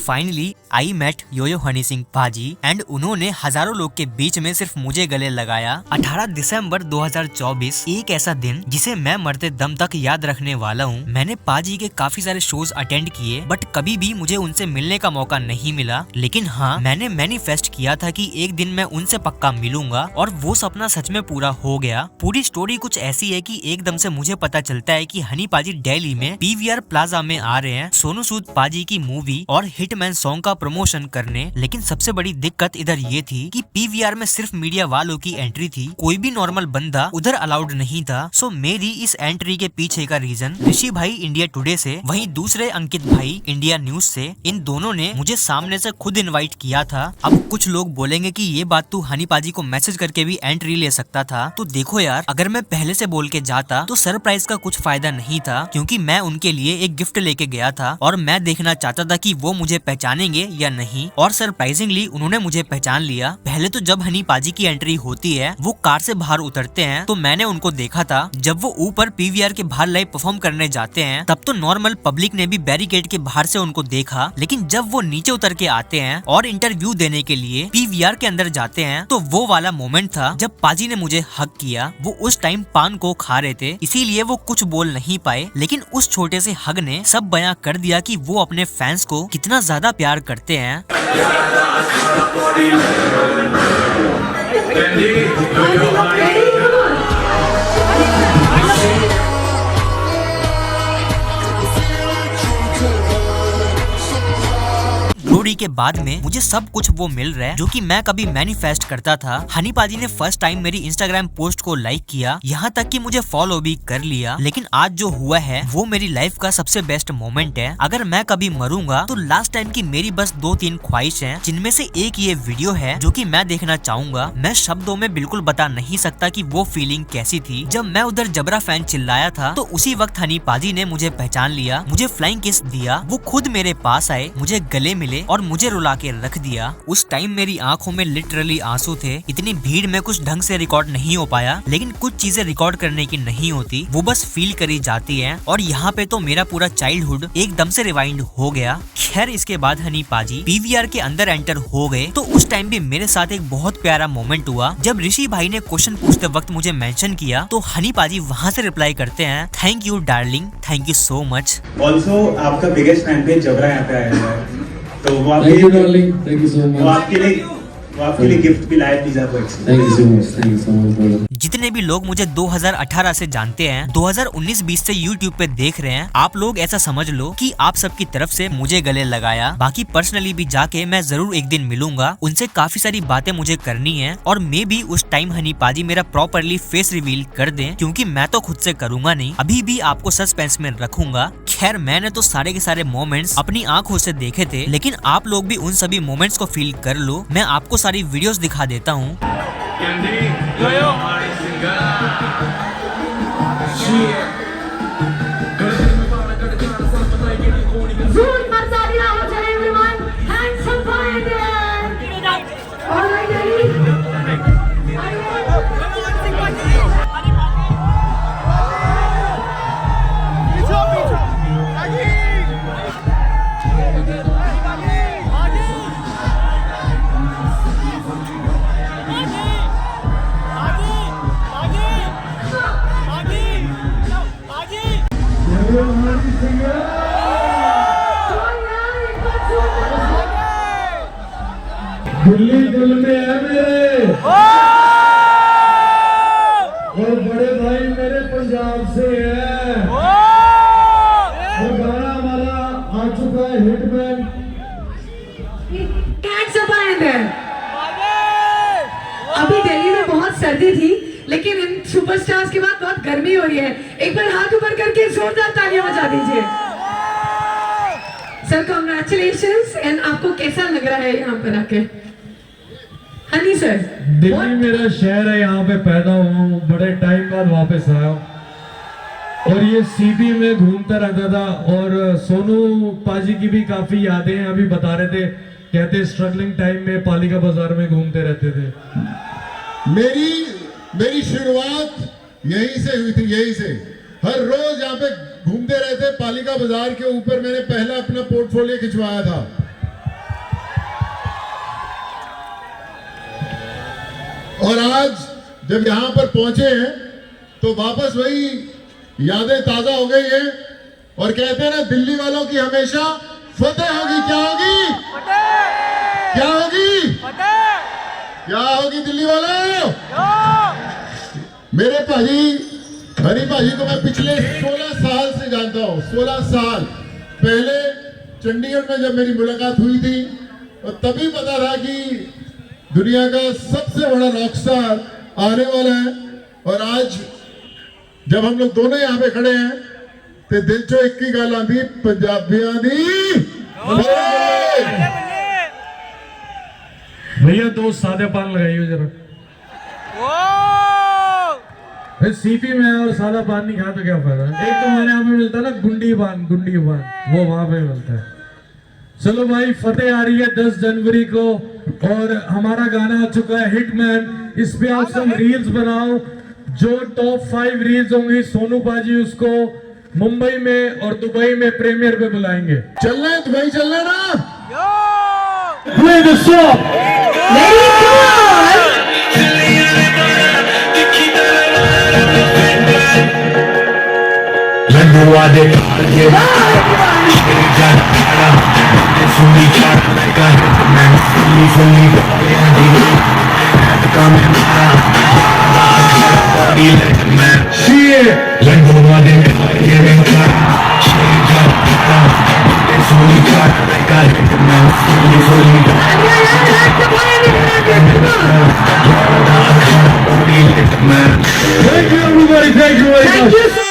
Finally I met Yo Yo Honey Singh पाजी and उन्होंने हजारों लोग के बीच में सिर्फ मुझे गले लगाया। 18 दिसंबर 2024 एक ऐसा दिन जिसे मैं मरते दम तक याद रखने वाला हूँ। मैंने पाजी के काफी सारे शोज अटेंड किए बट कभी भी मुझे उनसे मिलने का मौका नहीं मिला, लेकिन हाँ मैंने मैनिफेस्ट किया था कि एक दिन मैं उनसे पक्का मिलूंगा और वो सपना सच में पूरा हो गया। पूरी स्टोरी कुछ ऐसी है कि एकदम से मुझे पता चलता है कि हनी पाजी दिल्ली में पीवीआर प्लाजा में आ रहे हैं सोनू सूद पाजी की मूवी और हिटमैन सॉन्ग का प्रमोशन करने। लेकिन सबसे बड़ी दिक्कत इधर ये थी कि पीवीआर में सिर्फ मीडिया वालों की एंट्री थी, कोई भी नॉर्मल बंदा उधर अलाउड नहीं था। सो मेरी इस एंट्री के पीछे का रीजन ऋषि भाई इंडिया टुडे से, वहीं दूसरे अंकित भाई इंडिया न्यूज से, इन दोनों ने मुझे सामने से खुद इनवाइट किया था। अब कुछ लोग बोलेंगे कि ये बात तू हनी पाजी को मैसेज करके भी एंट्री ले सकता था, तो देखो यार अगर मैं पहले से बोल के जाता तो सरप्राइज का कुछ फायदा नहीं था, क्योंकि मैं उनके लिए एक गिफ्ट लेके गया था और मैं देखना चाहता था कि वो मुझे पहचानेंगे या नहीं। और सरप्राइजिंगली उन्होंने मुझे पहचान लिया। पहले तो जब हनी पाजी की एंट्री होती है वो कार से बाहर उतरते हैं तो मैंने उनको देखा था। जब वो ऊपर पीवीआर के बाहर लाइव परफॉर्म करने जाते हैं तब तो नॉर्मल पब्लिक ने भी बैरिकेड के बाहर से उनको देखा, लेकिन जब वो नीचे उतर के आते हैं और इंटरव्यू देने के लिए पीवीआर के अंदर जाते हैं तो वो वाला मोमेंट था जब पाजी ने मुझे हग किया। वो उस टाइम पान को खा रहे थे इसीलिए वो कुछ बोल नहीं पाए, लेकिन उस छोटे से हग ने सब बयां कर दिया कि वो अपने फैंस को कितना ज्यादा प्यार करते हैं। ग्लोरी के बाद में मुझे सब कुछ वो मिल रहा है जो कि मैं कभी मैनिफेस्ट करता था। हनी पाजी ने फर्स्ट टाइम मेरी इंस्टाग्राम पोस्ट को लाइक किया, यहाँ तक कि मुझे फॉलो भी कर लिया। लेकिन आज जो हुआ है वो मेरी लाइफ का सबसे बेस्ट मोमेंट है। अगर मैं कभी मरूंगा तो लास्ट टाइम की मेरी बस 2-3 ख्वाहिश हैं, जिनमें से एक ये वीडियो है जो कि मैं देखना चाहूंगा। मैं शब्दों में बिल्कुल बता नहीं सकता कि वो फीलिंग कैसी थी। जब मैं उधर जबरा फैन चिल्लाया था तो उसी वक्त हनी पाजी ने मुझे पहचान लिया, मुझे फ्लाइंग किस दिया, वो खुद मेरे पास आए, मुझे गले मिले और मुझे रुला के रख दिया। उस टाइम मेरी आंखों में लिटरली आंसू थे। इतनी भीड़ में कुछ ढंग से रिकॉर्ड नहीं हो पाया, लेकिन कुछ चीजें रिकॉर्ड करने की नहीं होती, वो बस फील करी जाती हैं। और यहाँ पे तो मेरा पूरा चाइल्डहुड एकदम से रिवाइंड हो गया। खैर इसके बाद हनी पाजी पीवीआर के अंदर एंटर हो गए तो उस टाइम भी मेरे साथ एक बहुत प्यारा मोमेंट हुआ। जब ऋषि भाई ने क्वेश्चन पूछते वक्त मुझे मेंशन किया तो हनी पाजी वहाँ से रिप्लाई करते हैं, thank you darling, thank you so much. Also आपका बिगेस्ट फैन पेज जबरा यहाँ पे आया है तो वो आपके लिए गिफ्ट भी लाया पिज़्ज़ा को। Thank you so much brother. जितने भी लोग मुझे 2018 से जानते हैं, 2019-20 से YouTube पे देख रहे हैं, आप लोग ऐसा समझ लो कि आप सबकी तरफ से मुझे गले लगाया। बाकी पर्सनली भी जाके मैं जरूर एक दिन मिलूंगा, उनसे काफी सारी बातें मुझे करनी है और मे भी उस टाइम हनी पाजी मेरा प्रॉपरली फेस रिवील कर दें, क्योंकि मैं तो खुद से करूंगा नहीं, अभी भी आपको सस्पेंस में रखूंगा। खैर मैंने तो सारे के सारे मोमेंट्स अपनी आंखों से देखे थे, लेकिन आप लोग भी उन सभी मोमेंट्स को फील कर लो। मैं आपको सारी वीडियोस दिखा देता हूँ। दिल्ली दिल में है मेरे और बड़े भाई मेरे पंजाब से है और गाना हमारा आ चुका है हिटमैन। अभी दिल्ली में बहुत सर्दी थी, लेकिन इन सुपरस्टार्स के बाद बहुत गर्मी हो रही है। एक बार हाथ ऊपर करके जोरदार तालियां बजा दीजिए। Sir congratulations. एंड आपको कैसा लग रहा है यहाँ पर आके? हनी सर, दिल्ली मेरा शहर है, यहाँ पे पैदा हुआ हूँ, बड़े टाइम बाद वापस आया हूँ और ये सीबी में घूमता रहता था और सोनू पाजी की भी काफी यादें हैं। अभी बता रहे थे, कहते स्ट्रगलिंग टाइम में पालिका बाजार में घूमते रहते थे। मेरी शुरुआत यहीं से हुई थी, यहीं से हर रोज यहाँ पे घूमते रहते। पालिका बाजार के ऊपर मैंने पहला अपना पोर्टफोलियो खिंचवाया था और आज जब यहाँ पर पहुंचे हैं तो वापस वही यादें ताजा हो गई है और कहते हैं ना दिल्ली वालों की हमेशा फतेह होगी। क्या होगी? क्या होगी? क्या होगी दिल्ली वालों? मेरे भाजी हनी भाजी को मैं पिछले 16 साल से जानता हूँ। 16 साल पहले चंडीगढ़ में जब मेरी मुलाकात हुई थी तो तभी पता था कि दुनिया का सबसे बड़ा रॉकस्टार आने वाला है। और आज जब हम लोग दोनों यहाँ पे खड़े हैं तो दिल चो एक ही गल आती, पंजाबियां दी भैया दो सादे पान लगाइए जरा। सीपी में और सादा पान नहीं खा तो क्या फायदा। एक तो हमारे यहाँ पे मिलता है ना गुंडी पान, वो वहां पे मिलता है। चलो भाई, फतेह आ रही है 10 जनवरी को और हमारा गाना आ चुका है हिटमैन। इस पे आप सब रील्स बनाओ। जो टॉप 5 रील्स होंगी सोनू पाजी उसको मुंबई में और दुबई में प्रीमियर पे बुलाएंगे। चलना है दुबई, चलना है ना? Play the song. Very cool. Thank you everybody, thank you very Thank much. you, sir.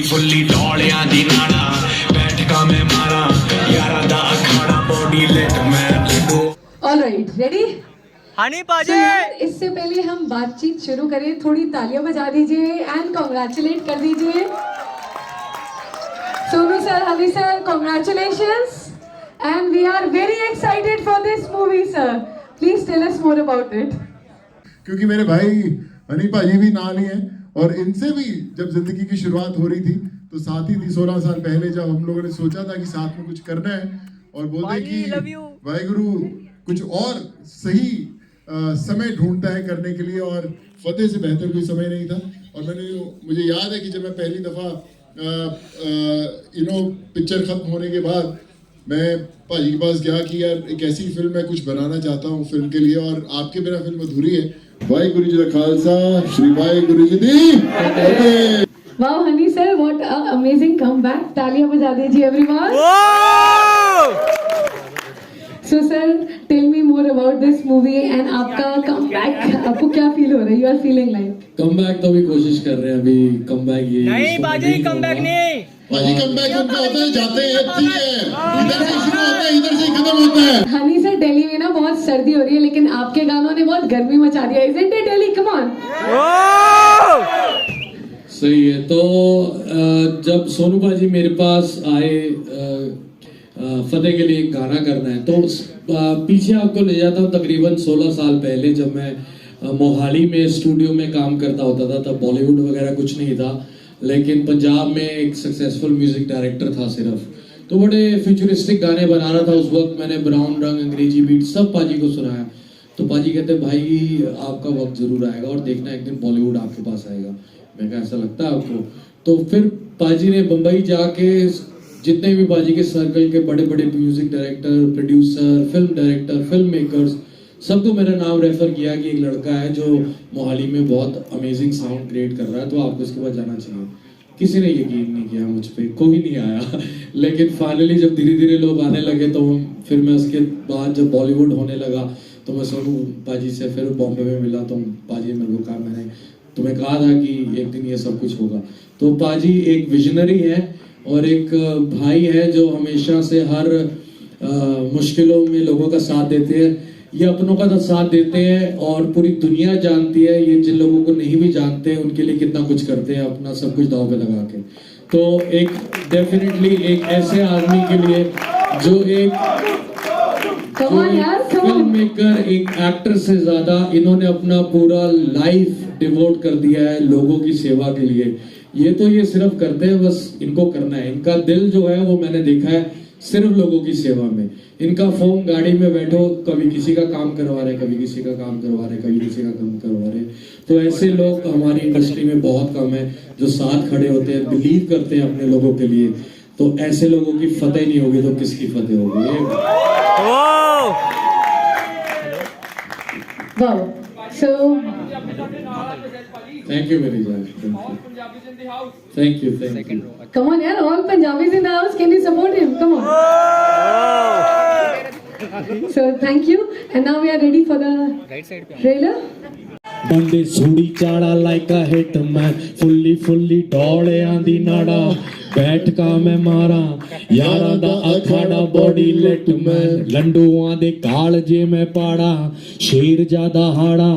फुल्ली डोलियां दी नाड़ा बैठका में मारा यारा दा अखाड़ा बॉडी लेट मैं Laddu. All right, ready? Honey So, पाजी यार, इससे पहले हम बातचीत शुरू करें, थोड़ी तालियां बजा दीजिए एंड कॉन्ग्रेचुलेट कर दीजिए। Sonu sir, Honey sir, congratulations and we are very excited for this movie sir. Please tell us more about it. क्योंकि मेरे भाई हनी भाजी भी नाल ही हैं और इनसे भी जब जिंदगी की शुरुआत हो रही थी तो साथ ही थी 16 साल पहले जब हम लोगों ने सोचा था कि साथ में कुछ करना है और बोलते कि वाहिगुरु कुछ और सही समय ढूंढता है करने के लिए और फतेह से बेहतर कोई समय नहीं था। और मुझे याद है कि जब मैं पहली दफ़ा पिक्चर खत्म होने के बाद मैं भाजी के पास गया कि यार एक ऐसी फिल्म मैं कुछ बनाना चाहता हूँ फिल्म के लिए और आपके बिना फिल्म अधूरी है। वाहिगुरु जी का खालसा, श्री वाहिगुरु जी दी। Wow Honey sir, what a amazing comeback. तालियां बजा दीजिए everyone. So sir, tell me more about this movie and आपका कमबैक, आपको क्या फील हो रहा है? You are feeling like comeback तो अभी कोशिश कर रहे हैं। अभी कमबैक ये नहीं बाजी, कमबैक नहीं। भाजी कमबैक उनका होता है, जाते हैं ठीक है, इधर से शुरू होता है इधर से खत्म होता है। हनी सर, दिल्ली में ना बहुत सर्दी हो रही है लेकिन आपके गानों ने बहुत गर्मी मचा दिया। Isn't it Delhi? Come on. सही है। तो जब सोनू पाजी मेरे पास आए फतेह के लिए एक गाना करना है तो पीछे आपको ले जाता हूँ तकरीबन 16 साल पहले जब मैं मोहाली में स्टूडियो में काम करता होता था। तब बॉलीवुड वगैरह कुछ नहीं था लेकिन पंजाब में एक सक्सेसफुल म्यूजिक डायरेक्टर था सिर्फ, तो बड़े फ्यूचरिस्टिक गाने बना रहा था उस वक्त। मैंने ब्राउन रंग, अंग्रेजी बीट सब पाजी को सुनाया। तो पाजी कहते भाई आपका वक्त जरूर आएगा और देखना एक दिन बॉलीवुड आपके पास आएगा। मैं कहा ऐसा लगता है आपको? तो फिर पाजी ने बम्बई जाके जितने भी पाजी के सर्कल के बड़े बड़े music director, producer, film director, film makers सबको मेरा नाम रेफर किया कि एक लड़का है जो मोहाली में बहुत अमेजिंग साउंड क्रिएट कर रहा है तो आपको इसके पास जाना चाहिए। किसी ने यकीन नहीं किया मुझ पर, कोई नहीं आया। लेकिन फाइनली जब धीरे धीरे लोग आने लगे तो फिर मैं उसके बाद जब बॉलीवुड होने लगा तो मैं सोनू पाजी से फिर बॉम्बे में मिला। तो पाजी मेरे को कहा, मैंने तुम्हें कहा था कि एक दिन ये सब कुछ होगा। तो पाजी एक विजनरी है और एक भाई है जो हमेशा से हर मुश्किलों में लोगों का साथ देते हैं। ये अपनों का तो साथ देते हैं और पूरी दुनिया जानती है ये जिन लोगों को नहीं भी जानते उनके लिए कितना कुछ करते हैं, अपना सब कुछ दांव पे लगा के। तो एक डेफिनेटली एक ऐसे आदमी के लिए जो एक Come on यार, come on. फिल्म मेकर, एक एक्टर से ज्यादा इन्होंने अपना पूरा लाइफ डिवोट कर दिया है लोगों की सेवा के लिए। ये सिर्फ करते हैं, बस इनको करना है। इनका दिल जो है वो मैंने देखा है सिर्फ लोगों की सेवा में। इनका फोन गाड़ी में बैठो, कभी किसी का काम करवा रहे, कभी किसी का काम करवा रहे, कभी किसी का काम करवा रहे। तो ऐसे लोग हमारी इंडस्ट्री में बहुत कम है जो साथ खड़े होते हैं, बिलीव करते हैं अपने लोगों के लिए। तो ऐसे लोगों की फतेह नहीं होगी तो किसकी फतेह होगी? Wow. So, थैंक यू मेरी जान, thank you, thank you. come on यार, all Punjabis in the house, can you support him? Come on. So, thank you. And now we are ready for the trailer. ਬੰਦੇ ਸੂੜੀ ਚਾੜਾ like ਅ hitman, ਫੁੱਲੀ ਡੋਲਿਆਂ ਦੀ ਨਾੜਾ, ਬੈਠਕਾਂ ਮੈਂ ਮਾਰਾਂ ਯਾਰਾਂ ਦਾ ਅਖਾੜਾ, body ਲਿਟਮੈਨ, ਲੰਡੂਆਂ ਦੇ ਕਾਲ ਜੇ ਮੈਂ ਪਾੜਾ, ਸ਼ੇਰ ਜਿਆਦਾ ਹਾੜਾ।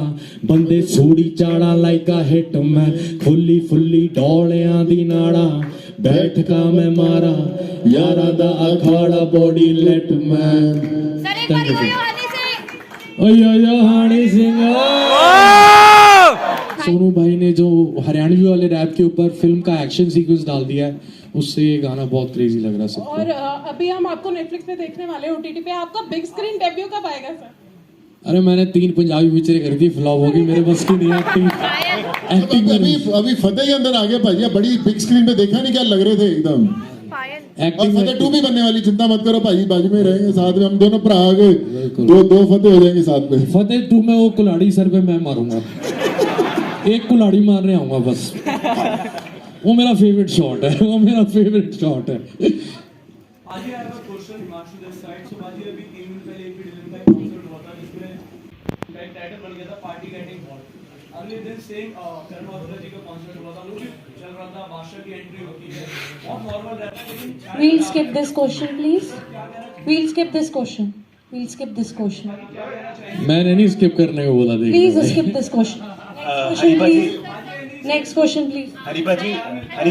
ਬੰਦੇ ਸੂੜੀ ਚਾੜਾ ਲਾਈਕ ਅ ਹਿਟਮੈਨ, ਫੁੱਲੀ ਡੋਲਿਆਂ ਦੀ ਨਾੜਾ, ਬੈਠਕਾਂ ਮੈਂ ਮਾਰਾਂ ਯਾਰਾਂ ਦਾ ਅਖਾੜਾ, ਬੋਡੀ ਲਿਟਮੈਨ। यो हानी सिंह। सोनू भाई ने जो हरियाणवी वाले रैप के ऊपर फिल्म का एक्शन सीक्वेंस डाल दिया है, उससे ये गाना बहुत क्रेजी लग रहा है सबको। और अभी हम आपको नेटफ्लिक्स पे देखने वाले हैं, OTT पे। आपका बिग स्क्रीन डेब्यू कब आएगा सर? अरे मैंने 3 पंजाबी पिक्चरें कर दी, फ्लॉप होगी, मेरे बस की नहीं एक्टिंग। अभी फतेह के अंदर आ गया भाई, बड़ी बिग स्क्रीन पे देखा नहीं क्या लग रहे थे एकदम। और एक्टिंग फतेह 2 भी बनने वाली, चिंता मत करो भाई, बाजू में रहेंगे साथ में, हम दोनों भरा आ गए, दो फतेह हो जाएंगे साथ में। फतेह 2 में वो कुल्हाड़ी सर पे मैं मारूंगा, एक कुल्हाड़ी मारने आऊंगा बस। वो मेरा फेवरेट शॉट है, वो मेरा फेवरेट शॉट है। आज यार का क्वेश्चन हिमांशु दिस साइड। सो आज अभी 3 दिन पहले एक फिल्म का कॉन्सर्ट हुआ था जिसमें एक टाइटल बन गया था पार्टी गेटिंग हॉट। अगले दिन सेम करण औजला जी का कॉन्सर्ट हुआ था, वो भी चल रहा था, बादशाह की एंट्री होती है, बहुत नॉर्मल रहता है। लेकिन We'll skip this question, please. We'll skip this question. We'll skip this question. मैंने नहीं स्किप करने को बोला, देख Please skip this question. Next question, please. Next question, please. Hanifa ji,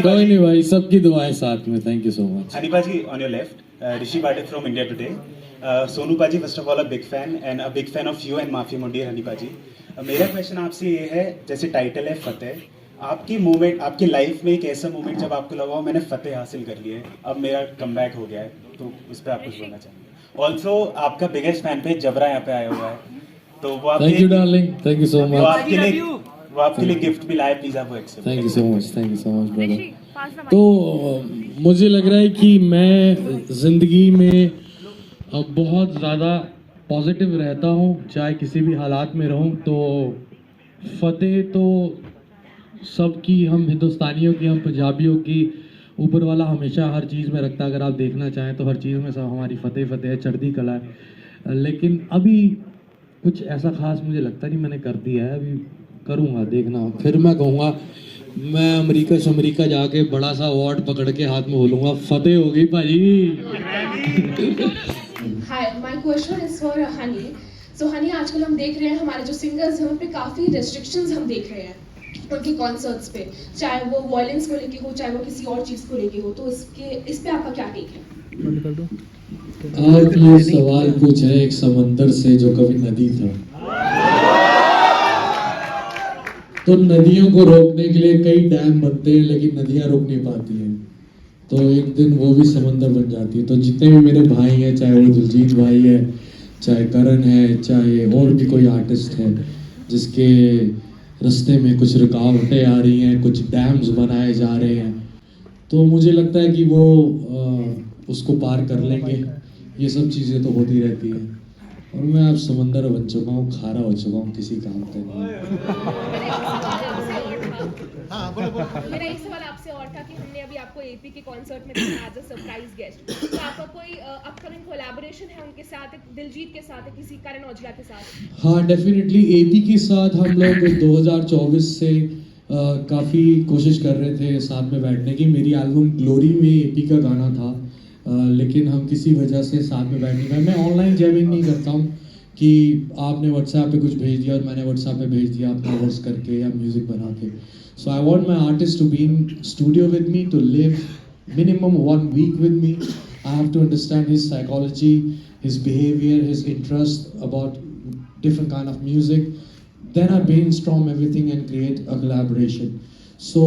कोई नहीं भाई, सबकी दुआएं साथ में। Thank you so much. Hanifa ji on your left, Rishi Patil from India Today. Sonu Paji, first of all, a big fan and a big fan of you and Maafi Mundir, Hanifa ji. मेरा question आपसे ये है, जैसे टाइटल है फतेह, आपकी moment, आपकी life में एक ऐसा मोमेंट जब आपको लगा हो मैंने फतेह हासिल कर लिया है, अब मेरा कमबैक हो गया है, तो उस पर आप कुछ बोलना चाहेंगे? ऑल्सो आपका बिगेस्ट फैन पेज जबरा यहाँ पे आया हुआ है, तो वो thank you darling, thank you सो वो मच, आपके लिए गिफ्ट भी लाए, प्लीज आप वो accept. Thank you so much, thank you so much brother. तो मुझे लग रहा है कि मैं ज़िंदगी में अब बहुत ज़्यादा पॉजिटिव रहता हूँ, चाहे किसी भी हालात में रहूँ। तो फतेह तो सबकी, हम हिंदुस्तानियों की, हम पंजाबियों की, ऊपर वाला हमेशा हर चीज़ में रखता है। अगर आप देखना चाहें तो हर चीज़ में सब हमारी फतेह है, चढ़ती कला है। लेकिन अभी कुछ ऐसा खास मुझे लगता नहीं मैंने कर दिया है, अभी करूँगा, देखना। फिर मैं कहूँगा, मैं अमेरिका जाके बड़ा सा अवार्ड पकड़ के हाथ में बोलूँगा फतेह हो गई भाजी। Hi, my question is for Honey. So Honey, आजकल हम देख रहे हैं हमारे जो सिंगर्स हैं उन पे काफ़ी restrictions हम देख रहे हैं उनके कॉन्सर्ट्स पे, चाहे वो वॉयलेंस को लेके हो, चाहे वो किसी और चीज़ को लेके हो। तो इस पे आपका क्या टेक है? आप ये सवाल पूछ रहे एक समंदर से जो कभी नदी था। तो नदियों को रोकने के लिए कई डैम बनते हैं, लेकिन नदियाँ रोक नहीं पाती हैं, तो एक दिन वो भी समंदर बन जाती है। तो जितने भी मेरे भाई हैं, चाहे वो दिलजीत भाई है, चाहे करण है, चाहे और भी कोई आर्टिस्ट है जिसके रास्ते में कुछ रुकावटें आ रही हैं, कुछ डैम्स बनाए जा रहे हैं, तो मुझे लगता है कि वो उसको पार कर लेंगे। ये सब चीज़ें तो होती रहती हैं, और मैं अब समंदर बन चुका हूँ, खारा हो चुका हूँ, किसी काम का नहीं। मेरा एक सवाल आपसे और था कि हमने अभी आपको एपी के कॉन्सर्ट में देखा एज अ सरप्राइज गेस्ट, तो आपका कोई अपकमिंग कोलैबोरेशन है उनके साथ, दिलजीत के साथ, किसी करण औजला के साथ? हाँ, डेफिनेटली एपी के साथ हम लोग 2024 से काफ़ी कोशिश कर रहे थे साथ में बैठने की। मेरी एल्बम ग्लोरी में एपी का गाना था, लेकिन हम किसी वजह से साथ में बैठ नहीं पाए। मैं ऑनलाइन जैमिंग नहीं करता हूँ कि आपने व्हाट्सएप पे कुछ भेज दिया और मैंने व्हाट्सएप पे भेज दिया अपना वर्स करके या म्यूज़िक बना के। So I want my artist to be in studio with me, to live minimum 1 week with me. I have to understand his psychology, his behavior, his interest about different kind of music. Then I brainstorm everything and create a collaboration. So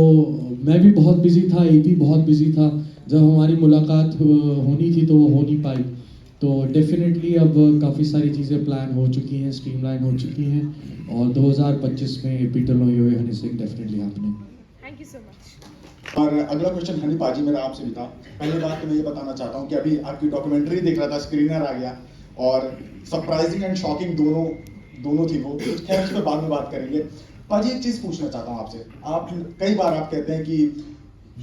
मैं भी बहुत busy था, ये भी बहुत busy था. जब हमारी मुलाकात होनी थी तो वो हो नहीं पाई. तो डेफिनेटली अब काफ़ी सारी चीज़ें प्लान हो चुकी हैं, स्ट्रीमलाइन हो चुकी हैं और 2025 में एपिटल Yo Yo Honey Singh definitely happening. Thank you so much. और अगला क्वेश्चन हनी पाजी मेरा आपसे भी था. पहले बात तो मैं ये बताना चाहता हूँ कि अभी आपकी डॉक्यूमेंट्री देख रहा था, स्क्रीनर आ गया और सरप्राइजिंग एंड शॉकिंग दोनों थी वो. खैर उस पर बाद में बात करेंगे. पाजी एक चीज़ पूछना चाहता हूँ आपसे. आप कई बार आप कहते हैं कि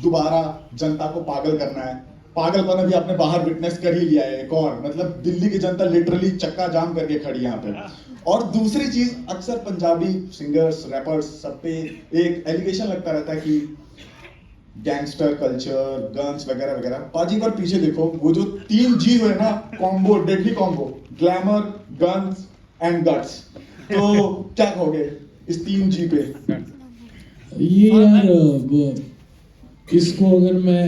दोबारा जनता को पागल करना है. पागलपन अभी आपने बाहर विटनेस कर ही लिया है. एक और मतलब दिल्ली की जनता लिटरली चक्का जाम करके खड़ी है यहाँ पे. और दूसरी चीज अक्सर पंजाबी सिंगर्स रैपर्स सब पे एक एलिगेशन लगता रहता है कि गैंगस्टर कल्चर, गन्स वगैरह वगैरह. पाजी पर पीछे देखो, वो जो 3 जी हुए ना, combo, deadly combo, glamour, guns and guts. तो क्या कहोगे इस 3 जी पे? ये यार इसको अगर मैं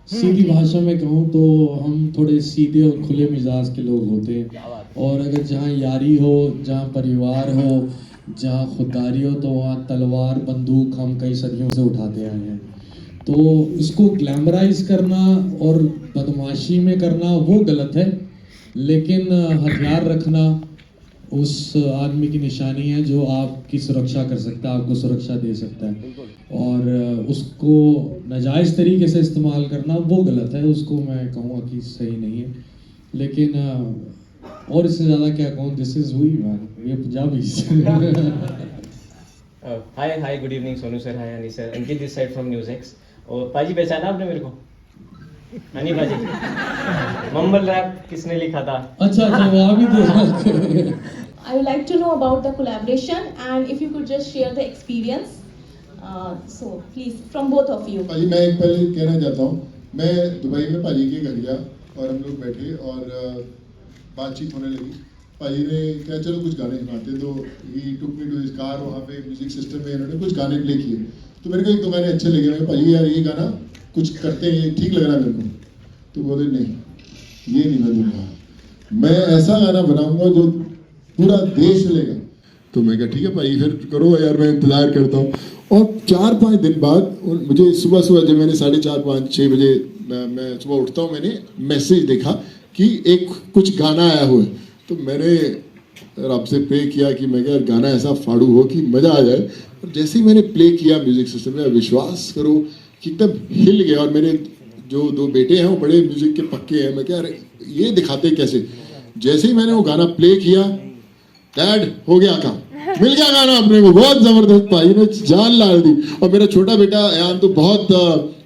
सीधी भाषा में कहूँ तो हम थोड़े सीधे और खुले मिजाज के लोग होते हैं. और अगर जहाँ यारी हो, जहाँ परिवार हो, जहाँ खुददारी हो तो वहाँ तलवार बंदूक हम कई सदियों से उठाते आए हैं. तो इसको ग्लैमराइज करना और बदमाशी में करना वो गलत है, लेकिन हथियार रखना उस आदमी की निशानी है जो आपकी सुरक्षा कर सकता है, आपको सुरक्षा दे सकता है. और उसको नाजायज़ तरीके से इस्तेमाल करना वो गलत है, उसको मैं कहूँगा कि सही नहीं है. लेकिन और इससे ज़्यादा क्या कहूँ, दिस इज़ हुई मैन, ये Punjabi. Hi good evening Sonu sir, hi Honey sir, Ankit this side from news x. और पाजी पहचाना आपने मेरे को? हनी पाजी. मम्बल रैप किसने लिखा था? अच्छा वहाँ भी तो. I would like to know about the collaboration and if you could just share the experience. So please from both of you. पाजी मैं एक पहले कहना चाहता हूँ, मैं दुबई में पाजी के घर गया और हम लोग बैठे और बातचीत होने लगी. पाजी ने कहा चलो कुछ गाने सुनाते. तो ही टुक मी टू हिज कार. वहाँ पे म्यूजिक सिस्टम में इन्होंने कुछ गाने प्ले किए. तो मेरे को 1-2 गाने अच्छे लगे. मैं पाजी यार ये गाना कुछ करते हैं, ठीक लग रहा है मेरे को. तो बोले नहीं ये नहीं मैं दूंगा, मैं ऐसा गाना बनाऊंगा जो पूरा देश लेगा. तो मैं कहा ठीक है भाई फिर करो यार, मैं इंतज़ार करता हूँ. और 4-5 दिन बाद मुझे सुबह जब मैंने 4:30-5-6 बजे मैं सुबह उठता हूँ, मैंने मैसेज देखा कि एक कुछ गाना आया हुआ है. तो मैंने रब से प्रे किया कि मैं यार गाना ऐसा फाड़ू हो कि मज़ा आ जाए. और जैसे ही मैंने प्ले किया म्यूज़िक सिस्टम में, विश्वास करो कि एकदम हिल गया. और मेरे जो 2 बेटे हैं वो बड़े म्यूज़िक के पक्के हैं. मैं क्या ये दिखाते कैसे. जैसे ही मैंने वो गाना प्ले किया, डैड हो गया काम, मिल गया गाना अपने को. बहुत जबरदस्त, भाई ने जान डाल दी. और मेरा छोटा बेटा यान तो बहुत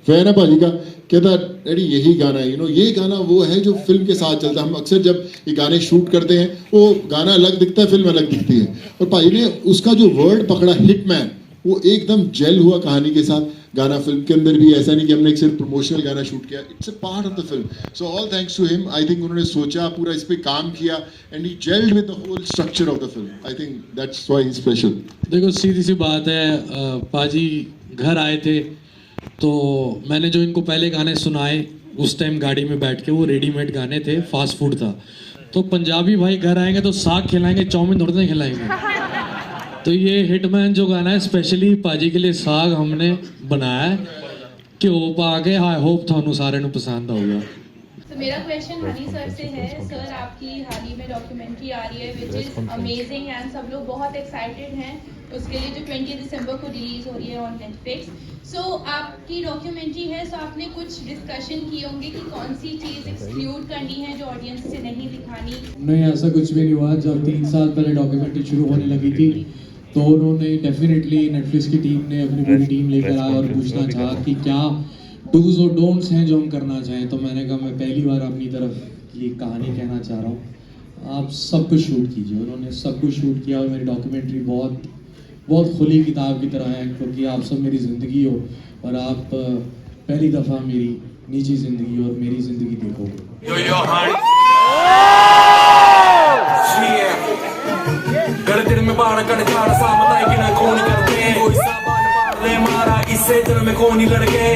फैन है भाजी का. कहता डैडी यही गाना है, ये गाना वो है जो फिल्म के साथ चलता है. हम अक्सर जब ये गाने शूट करते हैं वो गाना अलग दिखता है, फिल्म अलग दिखती है. और भाई ने उसका जो वर्ड पकड़ा हिटमैन, वो एकदम जेल हुआ कहानी के साथ. गाना फिल्म के अंदर भी ऐसा नहीं कि हमने एक सिर्फ प्रमोशनल गाना शूट किया, it's a part of the film. So all thanks to him. I think उन्होंने सोचा, पूरा इस पे काम किया and he gelled with the whole structure of the film. I think that's why he is special. देखो सीधी सी बात है, पाजी घर आए थे तो मैंने जो इनको पहले गाने सुनाए उस टाइम गाड़ी में बैठ के, वो रेडीमेड गाने थे, फास्ट फूड था. तो पंजाबी भाई घर आएंगे तो साग खिलाएंगे, चाउमीन थोड़े ना खिलाएंगे. तो ये हिटमैन जो गाना है स्पेशली पाजी के लिए साग हमने बनाया है, घ्यो पा के. आई होप थानू सारे नू पसंद आऊगा. तो मेरा क्वेश्चन हनी सर से है. सर आपकी हाल ही में डॉक्यूमेंट्री आ रही है विच इज़ अमेजिंग एंड सब लोग बहुत एक्साइटेड हैं उसके लिए, जो 20 दिसंबर को रिलीज हो रही है ऑन नेटफ्लिक्स. सो आपकी डॉक्यूमेंट्री है, सो आपने कुछ डिस्कशन किए होंगे कि कौन सी चीज़ एक्सक्लूड करनी है जो ऑडियंस से नहीं दिखानी. नहीं ऐसा कुछ भी नहीं हुआ. जब 3 साल पहले डॉक्यूमेंट्री शुरू होने लगी थी तो उन्होंने डेफिनेटली नेटफ्लिक्स की टीम ने अपनी पूरी टीम लेकर आया और पूछना चाहा कि क्या डूज और डोंट्स हैं जो हम करना चाहें. तो मैंने कहा मैं पहली बार अपनी तरफ ये कहानी कहना चाह रहा हूँ, आप सब कुछ शूट कीजिए. उन्होंने सब कुछ शूट किया और मेरी डॉक्यूमेंट्री बहुत बहुत खुली किताब की तरह है, क्योंकि आप सब मेरी ज़िंदगी हो और आप पहली दफ़ा मेरी निजी ज़िंदगी और मेरी ज़िंदगी देखोगे. में बाढ़ कर झाड़ सा बताए कि ना कौन करते हैं, कोई सा बाल मार ले मारा इससे जन्म में कौन ही लड़के.